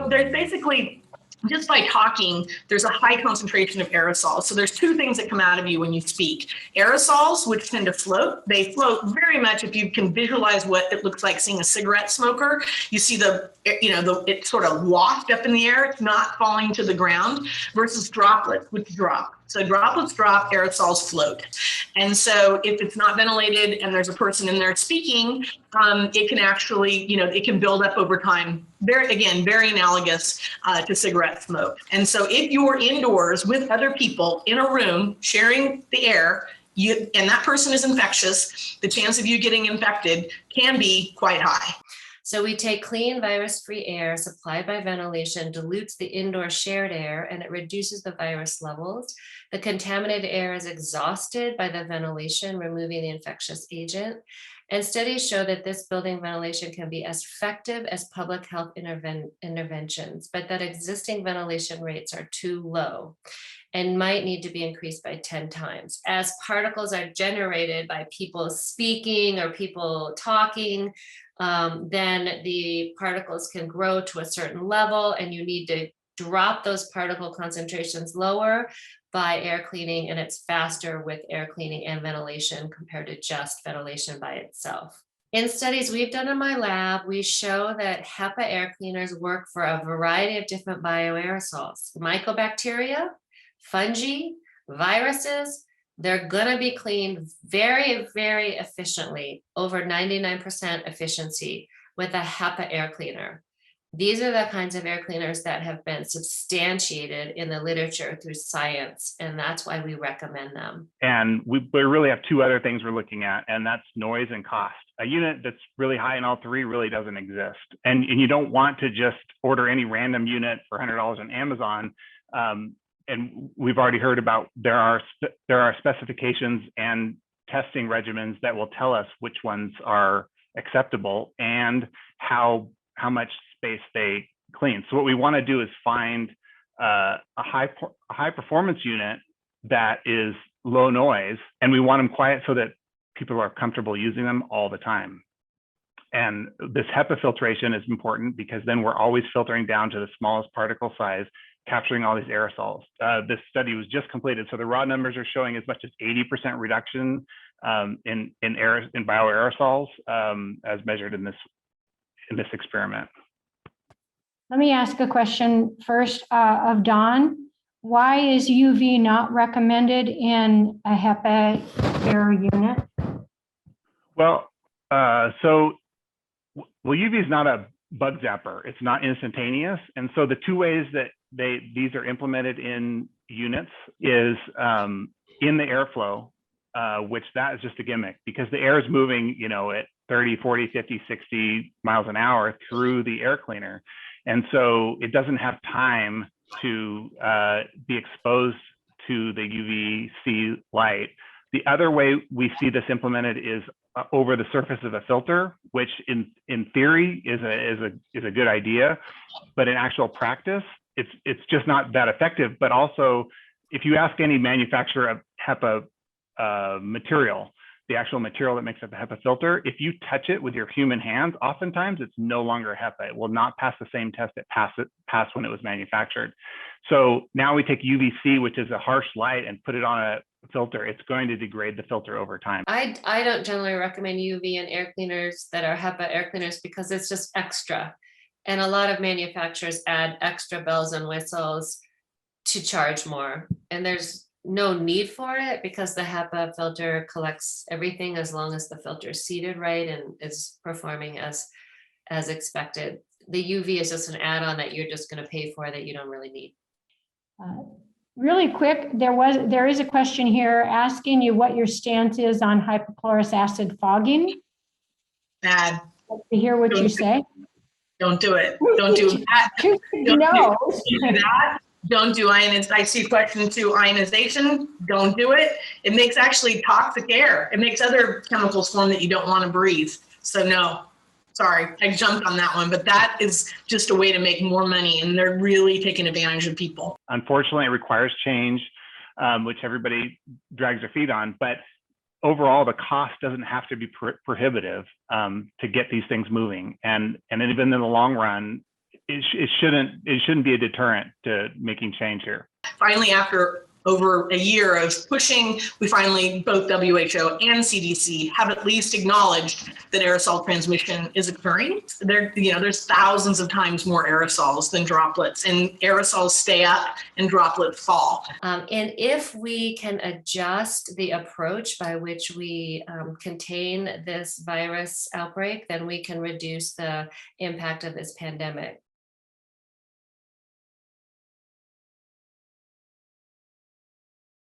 So there's basically, just by talking, there's a high concentration of aerosols. So there's two things that come out of you when you speak. Aerosols, which tend to float. They float very much. If you can visualize what it looks like seeing a cigarette smoker, you see it sort of waft up in the air. It's not falling to the ground, versus droplets, which drop. So droplets drop, aerosols float. And so if it's not ventilated and there's a person in there speaking, it can actually, it can build up over time. Very analogous to cigarette smoke. And so if you're indoors with other people in a room sharing the air, and that person is infectious, the chance of you getting infected can be quite high. So we take clean virus-free air supplied by ventilation, dilutes the indoor shared air, and it reduces the virus levels. The contaminated air is exhausted by the ventilation, removing the infectious agent. And studies show that this building ventilation can be as effective as public health interventions, but that existing ventilation rates are too low and might need to be increased by 10 times. As particles are generated by people speaking or people talking, then the particles can grow to a certain level, and you need to drop those particle concentrations lower by air cleaning, and it's faster with air cleaning and ventilation compared to just ventilation by itself. In studies we've done in my lab, we show that HEPA air cleaners work for a variety of different bioaerosols, mycobacteria, fungi, viruses. They're gonna be cleaned very, very efficiently, over 99% efficiency with a HEPA air cleaner. These are the kinds of air cleaners that have been substantiated in the literature through science, and that's why we recommend them. And we really have two other things we're looking at, and that's noise and cost. A unit that's really high in all three really doesn't exist. And you don't want to just order any random unit for $100 on Amazon. And we've already heard about there are specifications and testing regimens that will tell us which ones are acceptable and how much space they clean. So what we want to do is find a high performance unit that is low noise, and we want them quiet so that people are comfortable using them all the time. And this HEPA filtration is important because then we're always filtering down to the smallest particle size, capturing all these aerosols. This study was just completed, so the raw numbers are showing as much as 80% reduction in bioaerosols as measured in this experiment. Let me ask a question first of Dawn. Why is UV not recommended in a HEPA air unit? Well, UV is not a bug zapper. It's not instantaneous. And so the two ways that these are implemented in units is in the airflow, which that is just a gimmick because the air is moving, at 30, 40, 50, 60 miles an hour through the air cleaner. And so it doesn't have time to be exposed to the UVC light. The other way we see this implemented is over the surface of a filter, which in theory is a good idea, but in actual practice, it's just not that effective. But also, if you ask any manufacturer of HEPA material, the actual material that makes up a HEPA filter, if you touch it with your human hands, oftentimes it's no longer HEPA. It will not pass the same test it passed when it was manufactured. So now we take UVC, which is a harsh light, and put it on a filter. It's going to degrade the filter over time. I don't generally recommend UV in air cleaners that are HEPA air cleaners because it's just extra. And a lot of manufacturers add extra bells and whistles to charge more. And there's no need for it because the HEPA filter collects everything as long as the filter is seated right and is performing as expected. The UV is just an add-on that you're just going to pay for that you don't really need. Really quick, there is a question here asking you what your stance is on hypochlorous acid fogging. Bad. To hear what you say. Don't do it. Don't do that. Don't do that. Don't do ionization. I see question 2, ionization. Don't do it. It makes actually toxic air. It makes other chemicals form that you don't want to breathe. So no, sorry, I jumped on that one, but that is just a way to make more money, and they're really taking advantage of people. Unfortunately, it requires change, which everybody drags their feet on, but overall, the cost doesn't have to be prohibitive to get these things moving. And even in the long run, it shouldn't be a deterrent to making change here. Finally, after over a year of pushing, we finally, both WHO and CDC, have at least acknowledged that aerosol transmission is occurring. There's thousands of times more aerosols than droplets, and aerosols stay up and droplets fall. And if we can adjust the approach by which we contain this virus outbreak, then we can reduce the impact of this pandemic.